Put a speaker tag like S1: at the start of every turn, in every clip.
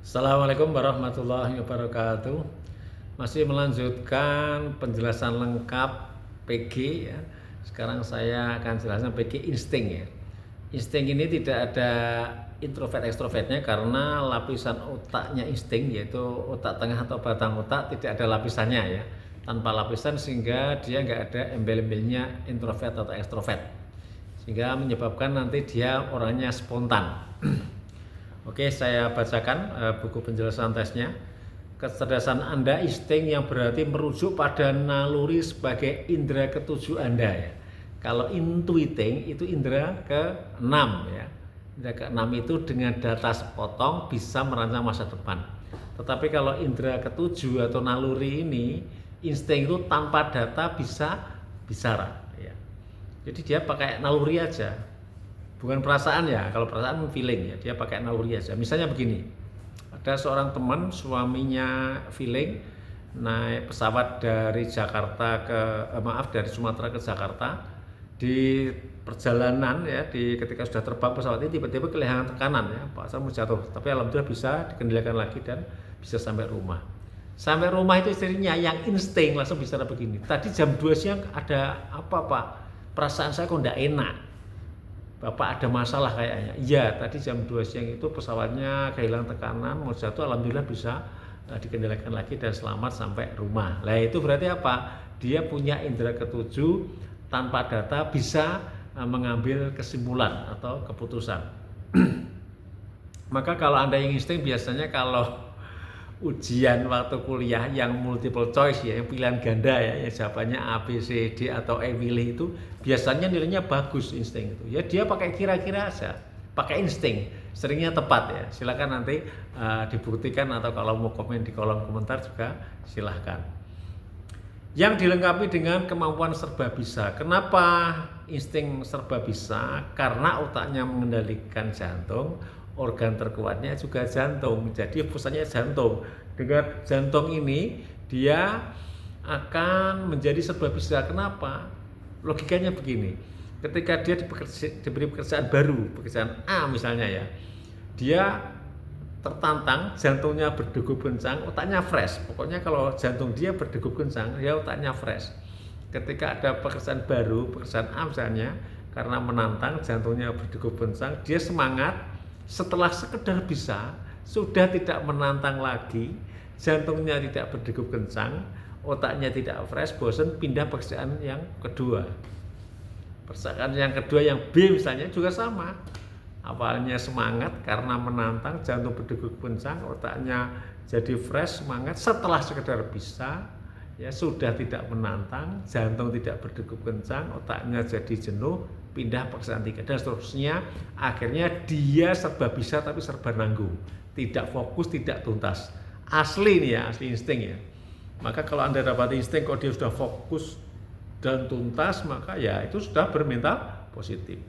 S1: Assalamualaikum warahmatullahi wabarakatuh. Masih melanjutkan penjelasan lengkap PG ya. Sekarang saya akan jelaskan PG insting ya. Insting ini tidak ada introvert ekstrovertnya karena lapisan otaknya insting, yaitu otak tengah atau batang otak, tidak ada lapisannya ya. Tanpa lapisan sehingga dia nggak ada embel-embelnya introvert atau ekstrovert, sehingga menyebabkan nanti dia orangnya spontan. Oke, saya bacakan buku penjelasan tesnya. Kecerdasan Anda insting yang berarti merujuk pada naluri sebagai indera ketujuh Anda ya. Kalau intuiting itu indera ke-6 ya. Indera ke-6 itu dengan data sepotong bisa merancang masa depan. Tetapi kalau indera ke-7 atau naluri ini, insting itu tanpa data bisa bicara ya. Jadi dia pakai naluri aja. Bukan perasaan ya, kalau perasaan feeling ya, dia pakai naluri aja. Misalnya begini, ada seorang teman, suaminya feeling, naik pesawat dari dari Sumatera ke Jakarta. Di perjalanan ya, ketika sudah terbang pesawat ini tiba-tiba kehilangan tekanan ya, Pak saya mau jatuh. Tapi alhamdulillah bisa dikendalikan lagi dan bisa sampai rumah. Sampai rumah itu istrinya yang insting langsung bicara begini, tadi jam 2 siang ada apa Pak? Perasaan saya kok enggak enak. Bapak ada masalah kayaknya. Iya, tadi jam 2 siang itu pesawatnya kehilangan tekanan, mau jatuh, alhamdulillah bisa dikendalikan lagi dan selamat sampai rumah. Nah itu berarti apa? Dia punya indera ketujuh, tanpa data bisa mengambil kesimpulan atau keputusan. Maka kalau Anda yang insting, biasanya kalau ujian waktu kuliah yang multiple choice ya, yang pilihan ganda ya, yang jawabannya A, B, C, D atau E pilih itu biasanya nilainya bagus insting itu. Ya dia pakai kira-kira aja, pakai insting, seringnya tepat ya. Silakan nanti dibuktikan atau kalau mau komen di kolom komentar juga silahkan. Yang dilengkapi dengan kemampuan serba bisa. Kenapa insting serba bisa? Karena otaknya mengendalikan jantung, organ terkuatnya juga jantung, jadi pusatnya jantung. Dengan jantung ini dia akan menjadi serba bisa. Kenapa? Logikanya begini, ketika dia diberi pekerjaan baru, pekerjaan A misalnya ya, dia tertantang, jantungnya berdegup kencang, otaknya fresh. Pokoknya kalau jantung dia berdegup kencang, ya otaknya fresh. Ketika ada pekerjaan baru, pekerjaan A misalnya, karena menantang, jantungnya berdegup kencang, dia semangat. Setelah sekedar bisa, sudah tidak menantang lagi, jantungnya tidak berdegup kencang, otaknya tidak fresh, bosan, pindah pekerjaan yang kedua. Pekerjaan yang kedua yang B misalnya juga sama. Awalnya semangat karena menantang, jantung berdegup kencang, otaknya jadi fresh, semangat. Setelah sekedar bisa, ya sudah tidak menantang, jantung tidak berdegup kencang, otaknya jadi jenuh, pindah pekerjaan 3 dan seterusnya. Akhirnya dia serba bisa tapi serba nanggung, tidak fokus, tidak tuntas. Asli nih ya, asli insting ya. Maka kalau Anda dapat insting kok dia sudah fokus dan tuntas, maka ya itu sudah bermental positif.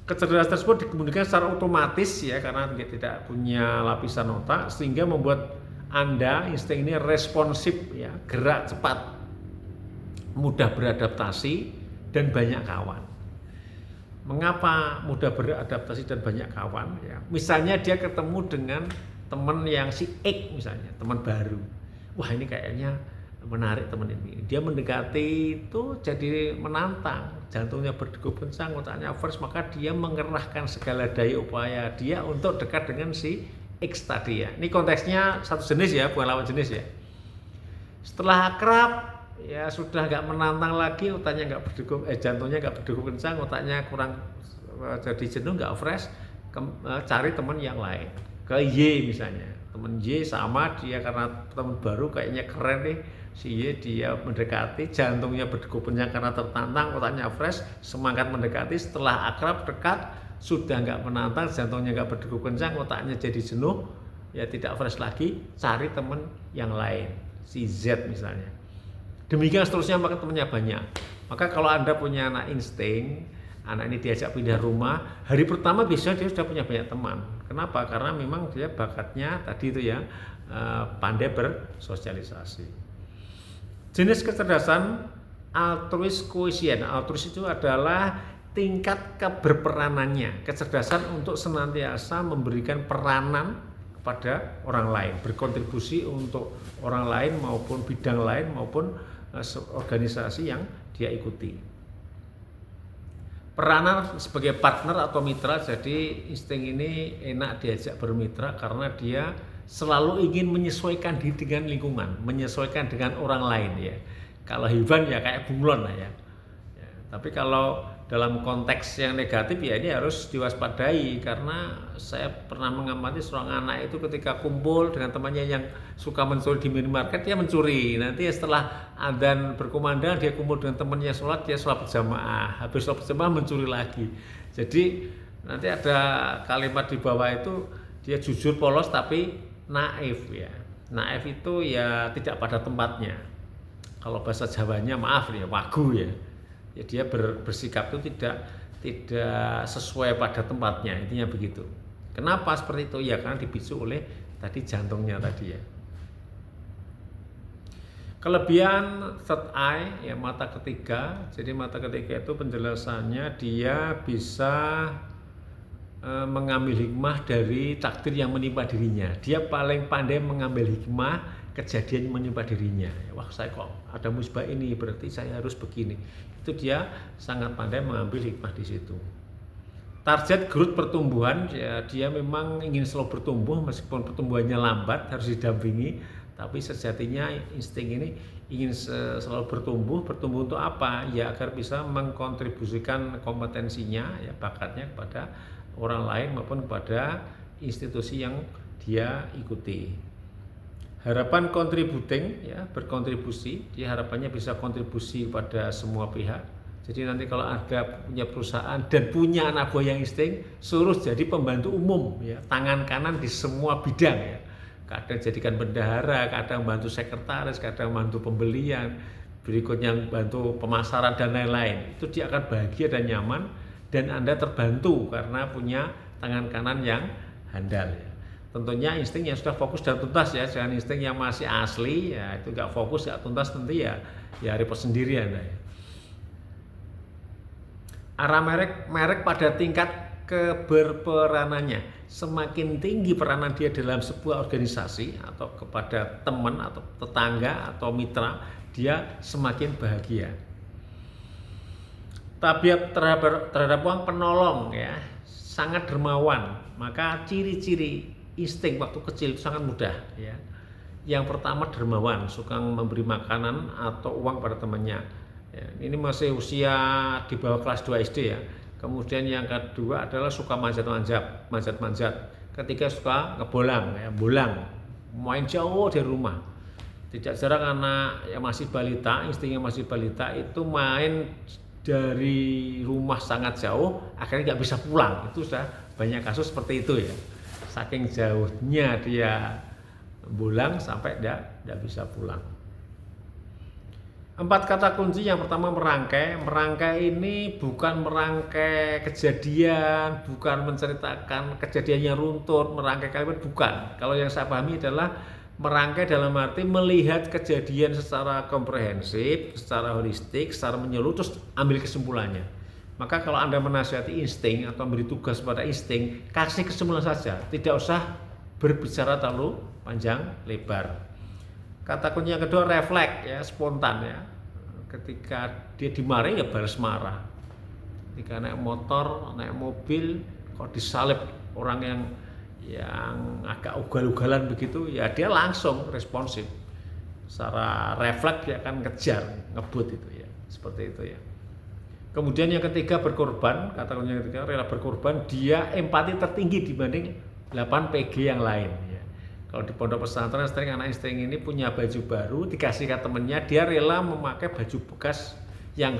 S1: Kecerdasan tersebut dikemudikan secara otomatis ya, karena tidak punya lapisan otak, sehingga membuat Anda insting ini responsif ya, gerak cepat, mudah beradaptasi dan banyak kawan. Mengapa mudah beradaptasi dan banyak kawan ya? Misalnya dia ketemu dengan teman yang si X misalnya, teman baru. Wah ini kayaknya menarik teman ini. Dia mendekati itu jadi menantang, jantungnya berdegup kencang, otaknya fresh, maka dia mengerahkan segala daya upaya dia untuk dekat dengan si X tadi ya. Ini konteksnya satu jenis ya, bukan lawan jenis ya. Setelah akrab ya sudah nggak menantang lagi, otaknya nggak berdegup, jantungnya nggak berdegup kencang, otaknya kurang jadi jenuh, nggak fresh, cari teman yang lain. Ke Y misalnya, teman Y sama dia karena teman baru kayaknya keren nih, si Y dia mendekati, jantungnya berdegup kencang karena tertantang, otaknya fresh, semangat mendekati. Setelah akrab dekat, sudah nggak menantang, jantungnya nggak berdegup kencang, otaknya jadi jenuh, ya tidak fresh lagi, cari teman yang lain, si Z misalnya. Demikian seterusnya, maka temannya banyak. Maka kalau Anda punya anak insting, anak ini diajak pindah rumah, hari pertama biasanya dia sudah punya banyak teman. Kenapa? Karena memang dia bakatnya tadi itu ya, pandai bersosialisasi. Jenis kecerdasan altruis quotient. Altruis itu adalah tingkat keberperanannya, kecerdasan untuk senantiasa memberikan peranan kepada orang lain, berkontribusi untuk orang lain maupun bidang lain maupun organisasi yang dia ikuti. Peranan sebagai partner atau mitra, jadi insting ini enak diajak bermitra karena dia selalu ingin menyesuaikan diri dengan lingkungan, menyesuaikan dengan orang lain ya. Kalau hewan ya kayak bunglon lah ya. Tapi kalau dalam konteks yang negatif ya ini harus diwaspadai, karena saya pernah mengamati seorang anak itu ketika kumpul dengan temannya yang suka mencuri di minimarket, dia mencuri. Nanti setelah adzan berkumandang dia kumpul dengan temannya sholat, dia sholat berjamaah, habis sholat berjamaah mencuri lagi. Jadi nanti ada kalimat di bawah itu, dia jujur polos tapi naif ya. Naif itu ya tidak pada tempatnya. Kalau bahasa Jawanya maaf ya, wagu ya. Ya dia bersikap itu tidak sesuai pada tempatnya, intinya begitu. Kenapa seperti itu? Ya karena dipicu oleh tadi jantungnya tadi ya. Kelebihan third eye ya, mata ketiga. Jadi mata ketiga itu penjelasannya dia bisa mengambil hikmah dari takdir yang menimpa dirinya. Dia paling pandai mengambil hikmah kejadian yang menimpa dirinya. Wah, saya kok ada musibah ini, berarti saya harus begini. Itu dia sangat pandai mengambil hikmah di situ. Target growth pertumbuhan ya, dia memang ingin selalu bertumbuh meskipun pertumbuhannya lambat, harus didampingi, tapi sejatinya insting ini ingin selalu bertumbuh untuk apa? Ya agar bisa mengkontribusikan kompetensinya ya, bakatnya kepada orang lain maupun kepada institusi yang dia ikuti. Harapan contributing ya, berkontribusi, dia harapannya bisa kontribusi pada semua pihak. Jadi nanti kalau ada punya perusahaan dan punya anak buah yang insting, suruh jadi pembantu umum ya, tangan kanan di semua bidang ya. Kadang jadikan bendahara, kadang bantu sekretaris, kadang bantu pembelian, berikutnya bantu pemasaran dan lain-lain. Itu dia akan bahagia dan nyaman, dan Anda terbantu karena punya tangan kanan yang handal ya. Tentunya insting yang sudah fokus dan tuntas ya, jangan insting yang masih asli ya, itu nggak fokus nggak tuntas nanti ya repot sendirian ya. Arah merek pada tingkat keberperanannya, semakin tinggi peranan dia dalam sebuah organisasi atau kepada teman atau tetangga atau mitra, dia semakin bahagia. Tabiat terhadap uang penolong ya, sangat dermawan. Maka ciri-ciri insting waktu kecil itu sangat mudah ya. Yang pertama dermawan, suka memberi makanan atau uang pada temannya ya. Ini masih usia di bawah kelas 2 SD ya. Kemudian yang kedua adalah suka manjat-manjat. Ketiga suka ngebolang ya, bolang, main jauh dari rumah. Tidak jarang anak yang masih balita, instingnya masih balita itu main dari rumah sangat jauh, akhirnya nggak bisa pulang. Itu sudah banyak kasus seperti itu ya. Saking jauhnya dia bolang sampai tidak bisa pulang. 4 kata kunci. Yang pertama merangkai. Merangkai ini bukan merangkai kejadian, bukan menceritakan kejadian yang runtut, merangkai kalimat, bukan. Kalau yang saya pahami adalah merangkai dalam arti melihat kejadian secara komprehensif, secara holistik, secara menyeluruh, terus ambil kesimpulannya. Maka kalau Anda menasihati insting atau beri tugas pada insting, kasih kesimpulan saja, tidak usah berbicara terlalu panjang lebar. Kata kunci yang kedua refleks ya, spontan ya. Ketika dia dimarahi ya balas marah. Ketika naik motor, naik mobil, kok disalip orang yang agak ugal-ugalan begitu, ya dia langsung responsif. Secara refleks dia akan kejar, ngebut itu ya, seperti itu ya. Kemudian yang ketiga berkorban, kata kunci yang ketiga rela berkorban, dia empati tertinggi dibanding 8 PG yang lain ya. Kalau di pondok pesantren sering anak insting ini punya baju baru, dikasih ke temennya, dia rela memakai baju bekas yang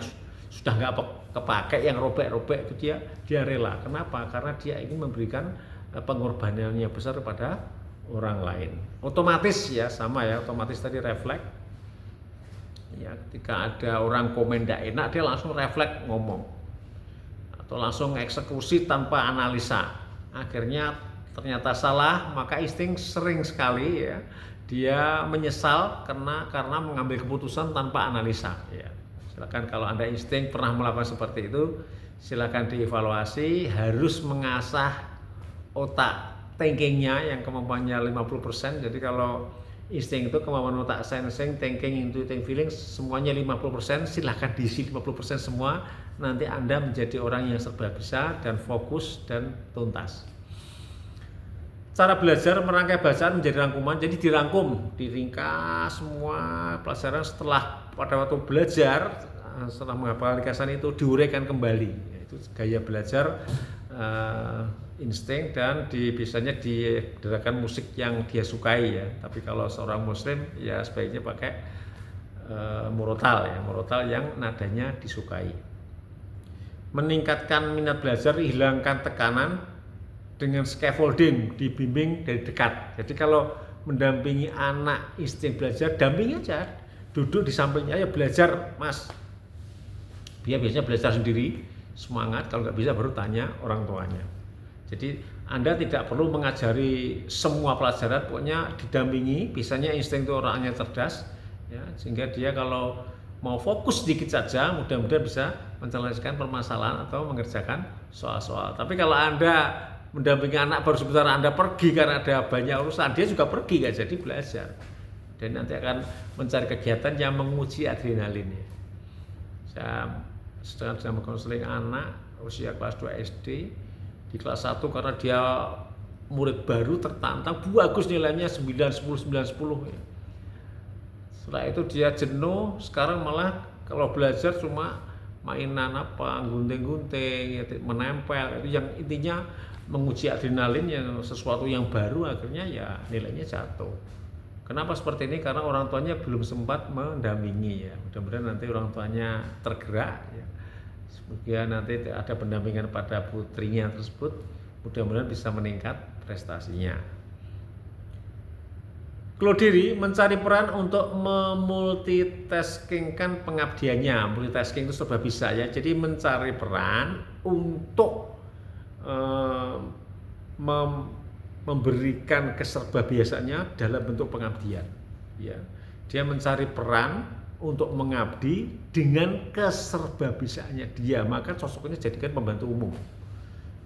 S1: sudah nggak kepakai, yang robek-robek itu dia rela. Kenapa? Karena dia ingin memberikan pengorbanan yang besar kepada orang lain. Otomatis ya, sama ya, otomatis tadi refleks. Ya, ketika ada orang komen tidak enak, dia langsung refleks ngomong atau langsung eksekusi tanpa analisa. Akhirnya ternyata salah, maka insting sering sekali ya dia menyesal karena mengambil keputusan tanpa analisa ya. Silakan kalau Anda insting pernah melakukan seperti itu, silakan dievaluasi, harus mengasah otak thinkingnya yang kemampuannya 50%. Jadi kalau insting itu kemampuan otak, sensing, thinking, intuiting, feeling semuanya 50%, silahkan diisi 50% semua. Nanti Anda menjadi orang yang serba bisa dan fokus dan tuntas. Cara belajar merangkai bacaan menjadi rangkuman, jadi dirangkum, diringkas semua pelajaran setelah pada waktu belajar, setelah menghafal ringkasan itu diuraikan kembali. Itu gaya belajar insting dan biasanya didengarkan musik yang dia sukai ya. Tapi kalau seorang muslim ya sebaiknya pakai murotal ya, murotal yang nadanya disukai. Meningkatkan minat belajar, hilangkan tekanan dengan scaffolding, dibimbing dari dekat. Jadi kalau mendampingi anak insting belajar, dampingi aja, duduk di sampingnya, ya belajar mas. Dia biasanya belajar sendiri, semangat, kalau nggak bisa baru tanya orang tuanya. Jadi Anda tidak perlu mengajari semua pelajaran, pokoknya didampingi. Biasanya insting itu orangnya cerdas, ya, sehingga dia kalau mau fokus sedikit saja, mudah-mudahan bisa menyelesaikan permasalahan atau mengerjakan soal-soal. Tapi kalau Anda mendampingi anak baru sebentar Anda pergi karena ada banyak urusan, dia juga pergi, nggak jadi belajar. Dan nanti akan mencari kegiatan yang menguji adrenalinnya. Saya sedang konseling anak usia kelas 2 SD, di kelas 1 karena dia murid baru tertantang, bagus nilainya 9, 10, 9, 10 ya. Setelah itu dia jenuh, sekarang malah kalau belajar cuma mainan apa, gunting-gunting, menempel, itu yang intinya menguji adrenalin yang sesuatu yang baru, akhirnya ya nilainya jatuh. Kenapa seperti ini? Karena orang tuanya belum sempat mendampingi ya. Mudah-mudahan nanti orang tuanya tergerak ya. Semoga nanti ada pendampingan pada putrinya tersebut, mudah-mudahan bisa meningkat prestasinya. Keluh diri, mencari peran untuk memultitaskingkan pengabdiannya. Multitasking itu serba bisa ya. Jadi mencari peran untuk memberikan keserbabiasaannya dalam bentuk pengabdian ya. Dia mencari peran untuk mengabdi dengan keserbabisaannya dia, maka cocoknya jadikan pembantu umum.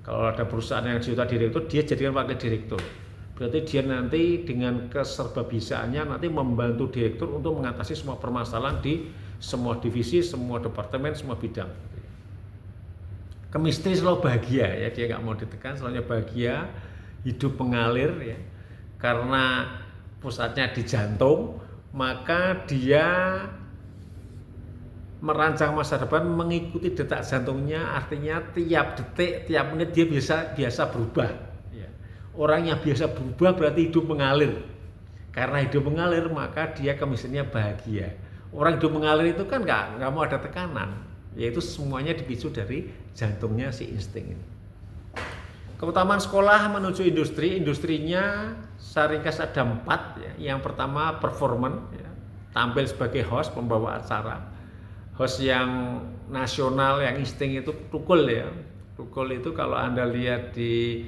S1: Kalau ada perusahaan yang juta direktur, dia jadikan wakil direktur. Berarti dia nanti dengan keserbabisaannya nanti membantu direktur untuk mengatasi semua permasalahan di semua divisi, semua departemen, semua bidang. Kemistri selalu bahagia ya, dia nggak mau ditekan, selalu bahagia, hidup mengalir ya. Karena pusatnya di jantung, maka dia merancang masa depan mengikuti detak jantungnya, artinya tiap detik, tiap menit dia biasa berubah ya. Orang yang biasa berubah berarti hidup mengalir. Karena hidup mengalir maka dia kemistrinya bahagia. Orang hidup mengalir itu kan nggak mau ada tekanan, yaitu semuanya dipicu dari jantungnya si insting ini. Keutamaan sekolah menuju industri, industrinya saya ringkas ada 4 ya. Yang pertama performance ya, tampil sebagai host, pembawa acara. Host yang nasional, yang insting itu Tukul ya. Tukul itu kalau Anda lihat di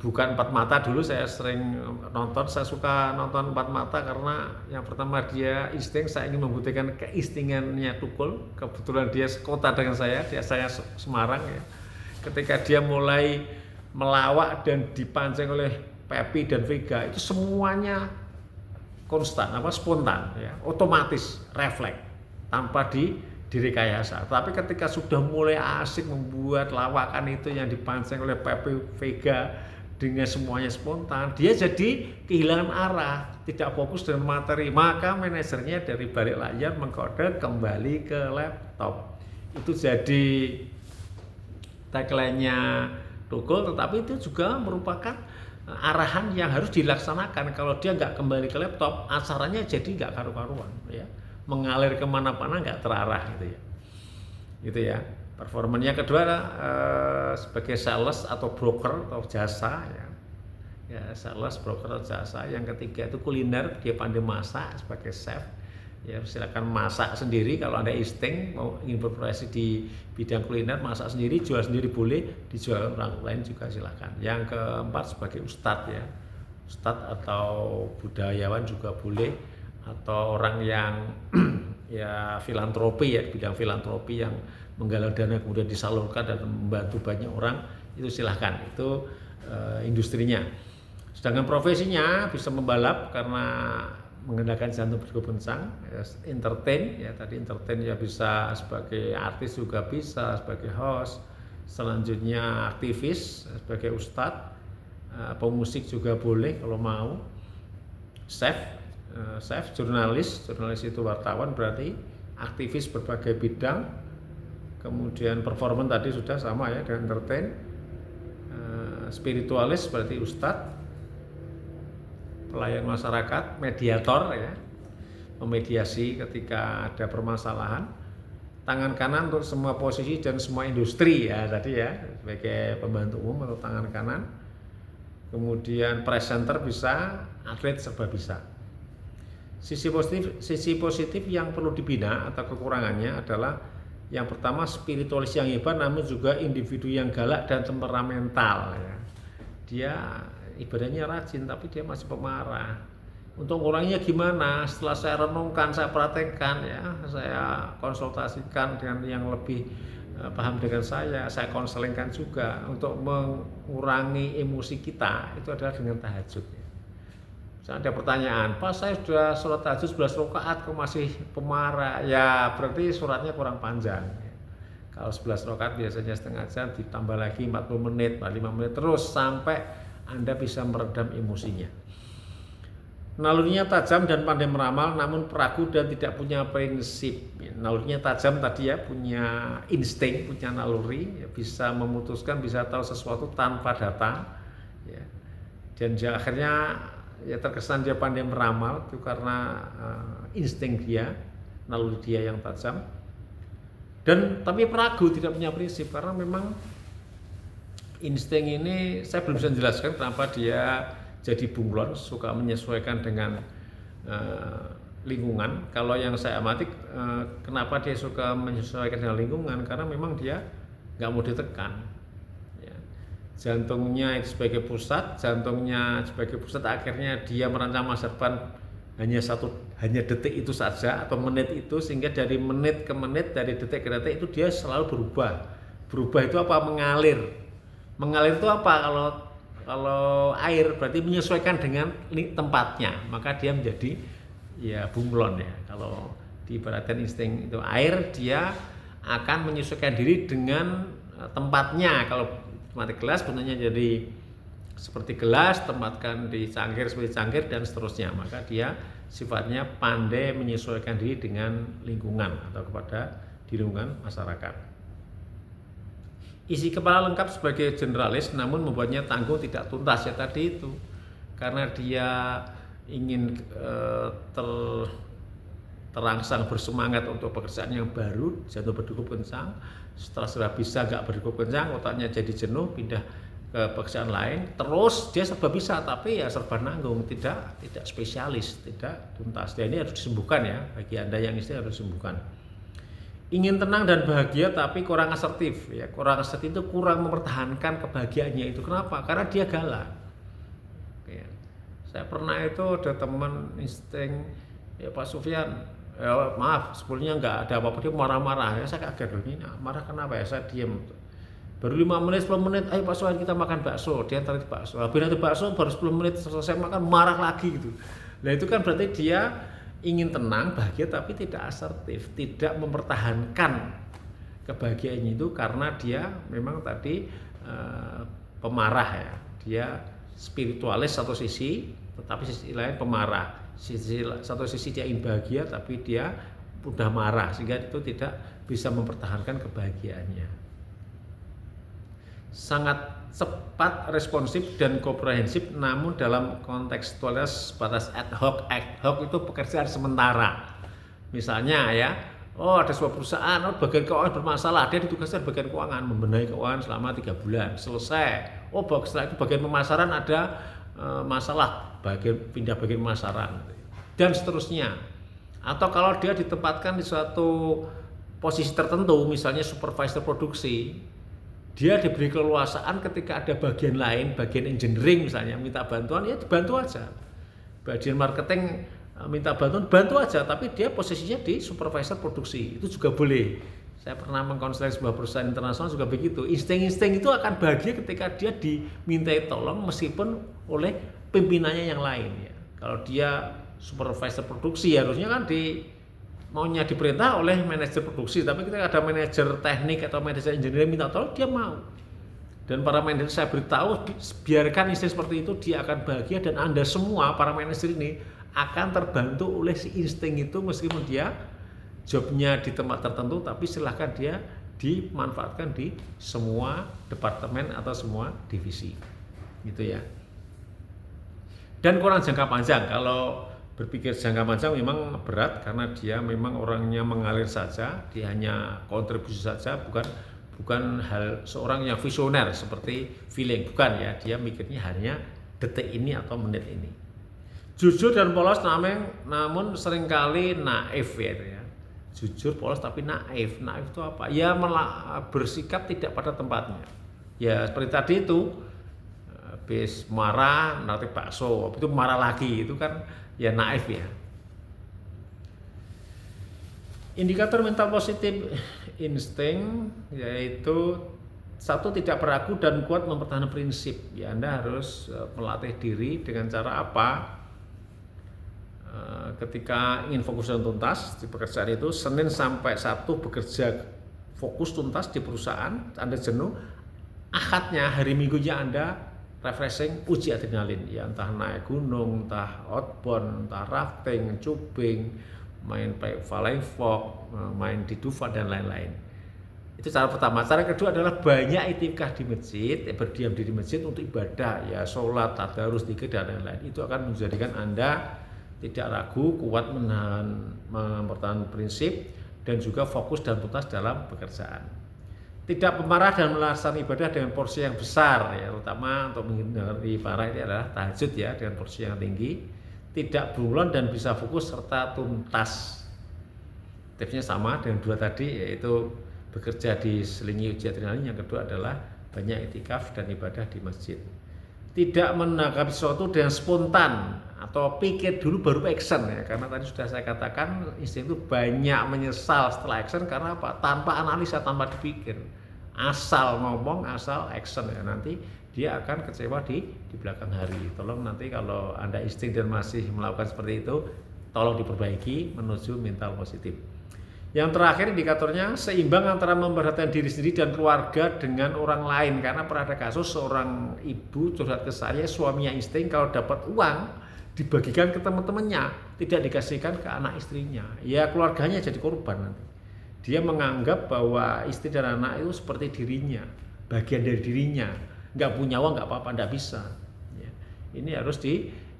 S1: Bukan Empat Mata, dulu saya sering nonton, saya suka nonton Empat Mata karena yang pertama dia insting, saya ingin membuktikan keinstingannya Tukul. Kebetulan dia sekota dengan saya Semarang ya. Ketika dia mulai melawak dan dipancing oleh Pepi dan Vega, itu semuanya konstan, spontan ya, otomatis refleks tanpa direkayasa. Tapi ketika sudah mulai asik membuat lawakan itu yang dipancing oleh Pepi Vega dengan semuanya spontan, dia jadi kehilangan arah, tidak fokus dengan materi. Maka manajernya dari balik layar mengkode kembali ke laptop. Itu jadi tagline-nya Tukul, tetapi itu juga merupakan arahan yang harus dilaksanakan. Kalau dia nggak kembali ke laptop, acaranya jadi nggak karu-karuan ya, mengalir kemana-mana nggak terarah gitu ya. Gitu ya. Performanya kedua sebagai sales atau broker atau jasa ya, sales, broker atau jasa. Yang ketiga itu kuliner, dia pandai masak sebagai chef ya, silakan masak sendiri. Kalau Anda insting mau ingin berprofesi di bidang kuliner, masak sendiri, jual sendiri boleh, dijual orang lain juga silakan. Yang keempat sebagai ustadz ya, ustadz atau budayawan juga boleh, atau orang yang ya filantropi ya, bidang filantropi yang menggalang dana kemudian disalurkan dan membantu banyak orang, itu silahkan, itu industrinya. Sedangkan profesinya bisa membalap karena menggunakan jantung berdegup kencang, ya, entertain ya tadi entertain ya bisa sebagai artis juga bisa, sebagai host, selanjutnya aktivis sebagai ustadz, pemusik juga boleh kalau mau, chef, jurnalis itu wartawan berarti, aktivis berbagai bidang, kemudian performan tadi sudah sama ya dengan entertain, spiritualis berarti ustadz, pelayan masyarakat, mediator ya, memediasi ketika ada permasalahan, tangan kanan untuk semua posisi dan semua industri ya tadi ya sebagai pembantu umum atau tangan kanan, kemudian presenter bisa, atlet serba bisa. Sisi positif yang perlu dibina atau kekurangannya adalah yang pertama spiritualis yang hebat namun juga individu yang galak dan temperamental ya. Dia ibadahnya rajin tapi dia masih pemarah. Untuk ngurangnya gimana? Setelah saya renungkan, saya praktekkan ya, saya konsultasikan dengan yang lebih paham dengan saya konselingkan juga untuk mengurangi emosi kita itu adalah dengan tahajud. Misalnya ada pertanyaan, Pak saya sudah sholat tahajud 11 rakaat kok masih pemarah? Ya berarti suratnya kurang panjang. Kalau 11 rakaat biasanya setengah jam, ditambah lagi 40 menit, 45 menit terus sampai Anda bisa meredam emosinya. Nalurinya tajam dan pandai meramal namun peragu dan tidak punya prinsip. Nalurinya tajam tadi ya, punya insting, punya naluri, ya, bisa memutuskan, bisa tahu sesuatu tanpa data ya. Dan dia akhirnya ya terkesan dia pandai meramal itu karena insting dia, naluri dia yang tajam. Dan tapi peragu, tidak punya prinsip karena memang insting ini saya belum bisa menjelaskan kenapa dia jadi bunglon, suka menyesuaikan dengan lingkungan. Kalau yang saya amati, kenapa dia suka menyesuaikan dengan lingkungan? Karena memang dia nggak mau ditekan. Ya. Jantungnya itu sebagai pusat, akhirnya dia merancang masa depan hanya detik itu saja atau menit itu, sehingga dari menit ke menit, dari detik ke detik itu dia selalu berubah. Berubah itu apa? Mengalir itu apa? Kalau air berarti menyesuaikan dengan tempatnya, maka dia menjadi ya bunglon ya. Kalau diibaratkan insting itu air, dia akan menyesuaikan diri dengan tempatnya. Kalau mati gelas bentuknya jadi seperti gelas, tempatkan di cangkir seperti cangkir dan seterusnya, maka dia sifatnya pandai menyesuaikan diri dengan lingkungan atau kepada di lingkungan masyarakat. Isi kepala lengkap sebagai generalis namun membuatnya tanggung tidak tuntas ya tadi itu, karena dia ingin terangsang bersemangat untuk pekerjaan yang baru, jantung berdegup kencang. Setelah sudah bisa gak berdegup kencang, otaknya jadi jenuh, pindah ke pekerjaan lain, terus dia serba bisa tapi ya serba nanggung, tidak spesialis, tidak tuntas. Dan ini harus disembuhkan ya, bagi Anda yang istri harus disembuhkan. Ingin tenang dan bahagia tapi kurang asertif ya. Kurang asertif itu kurang mempertahankan kebahagiaannya itu. Kenapa? Karena dia galak ya. Saya pernah itu ada teman insting ya, Pak Sufyan ya, maaf sebelumnya nggak ada apa-apa, dia marah-marah ya. Saya kaget, ini marah kenapa ya? Saya diam, baru 5 menit 10 menit ayo Pak Sufyan kita makan bakso, dia tarik bakso, habis nanti bakso baru 10 menit selesai makan marah lagi gitu. Nah itu kan berarti dia ingin tenang, bahagia tapi tidak asertif, tidak mempertahankan kebahagiaannya itu karena dia memang tadi pemarah ya. Dia spiritualis satu sisi, tetapi sisi lain pemarah. Satu sisi dia ingin bahagia tapi dia mudah marah sehingga itu tidak bisa mempertahankan kebahagiaannya. Sangat cepat, responsif dan komprehensif, namun dalam kontekstualitas batas ad hoc. Ad hoc itu pekerjaan sementara. Misalnya ya, ada sebuah perusahaan, bagian keuangan bermasalah, dia ditugaskan bagian keuangan, membenahi keuangan selama 3 bulan, selesai. Setelah itu bagian pemasaran ada masalah, pindah bagian pemasaran dan seterusnya. Atau kalau dia ditempatkan di suatu posisi tertentu, misalnya supervisor produksi, dia diberi keleluasaan ketika ada bagian lain, bagian engineering misalnya minta bantuan, ya dibantu aja. Bagian marketing minta bantuan, bantu aja, tapi dia posisinya di supervisor produksi, itu juga boleh. Saya pernah mengkonsultasi sebuah perusahaan internasional juga begitu. Insting-insting itu akan bahagia ketika dia dimintai tolong meskipun oleh pimpinannya yang lain ya. Kalau dia supervisor produksi harusnya kan maunya diperintah oleh manajer produksi, tapi ketika ada manajer teknik atau manajer engineering minta tolong, dia mau. Dan para manajer saya beritahu, biarkan insting seperti itu, dia akan bahagia, dan Anda semua para manajer ini akan terbantu oleh si insting itu, meskipun dia jobnya di tempat tertentu, tapi silahkan dia dimanfaatkan di semua departemen atau semua divisi gitu ya. Dan kurang jangka panjang. Kalau berpikir jangka panjang memang berat, karena dia memang orangnya mengalir saja, dia hanya kontribusi saja, bukan hal seorang yang visioner seperti feeling, bukan ya. Dia mikirnya hanya detik ini atau menit ini. Jujur dan polos namun seringkali naif ya. Jujur, polos, tapi naif. Naif itu apa? Ya bersikap tidak pada tempatnya. Ya seperti tadi itu, habis marah nanti bakso, itu marah lagi, itu kan ya naif ya. Indikator mental positif insting yaitu satu, tidak beragu dan kuat mempertahankan prinsip. Ya, Anda harus melatih diri dengan cara apa? Ketika ingin fokus dan tuntas di pekerjaan itu, Senin sampai Sabtu bekerja fokus tuntas di perusahaan, Anda jenuh. Ahadnya, hari Minggunya Anda refreshing, uji adrenalin, ya entah naik gunung, entah outbound, entah rafting, cubing, main valley walk, main di Dufan dan lain-lain. Itu cara pertama. Cara kedua adalah banyak iktikaf di masjid, berdiam diri di masjid untuk ibadah, ya sholat, tadarus, zikir dan lain-lain. Itu akan menjadikan Anda tidak ragu, kuat mempertahankan prinsip, dan juga fokus dan tuntas dalam pekerjaan. Tidak pemarah dan melaksanakan ibadah dengan porsi yang besar, ya, terutama untuk menghindari marah ini adalah tahajud ya, dengan porsi yang tinggi. Tidak berulang dan bisa fokus serta tuntas. Tipsnya sama dengan dua tadi, yaitu bekerja di selingi uji adrenalin. Yang kedua adalah banyak iktikaf dan ibadah di masjid. Tidak menanggapi sesuatu dengan spontan atau pikir dulu baru action ya, karena tadi sudah saya katakan insting itu banyak menyesal setelah action karena apa? Tanpa analisa, tanpa dipikir, asal ngomong, asal action ya, nanti dia akan kecewa di belakang hari. Tolong nanti kalau Anda insting dan masih melakukan seperti itu, tolong diperbaiki menuju mental positif. Yang terakhir indikatornya seimbang antara memperhatikan diri sendiri dan keluarga dengan orang lain. Karena pernah ada kasus seorang ibu curhat ke saya, suaminya insting kalau dapat uang dibagikan ke teman-temannya, tidak dikasihkan ke anak istrinya. Ya keluarganya jadi korban nanti. Dia menganggap bahwa istri dan anak itu seperti dirinya, bagian dari dirinya. Nggak punya uang nggak apa-apa, nggak bisa. Ya. Ini harus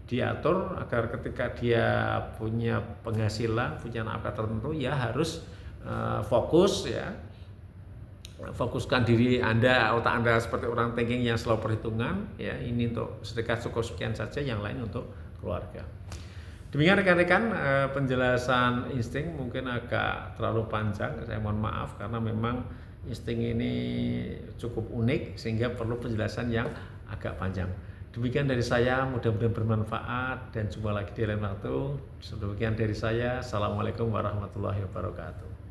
S1: diatur agar ketika dia punya penghasilan, punya nafkah tertentu, ya harus fokus ya. Fokuskan diri Anda, otak Anda seperti orang thinking yang selalu perhitungan ya. Ini untuk sedekah cukup sekian saja, yang lain untuk keluarga. Demikian rekan-rekan, penjelasan insting mungkin agak terlalu panjang, saya mohon maaf karena memang insting ini cukup unik sehingga perlu penjelasan yang agak panjang. Demikian dari saya, mudah-mudahan bermanfaat dan jumpa lagi di lain waktu. Demikian dari saya, Assalamualaikum warahmatullahi wabarakatuh.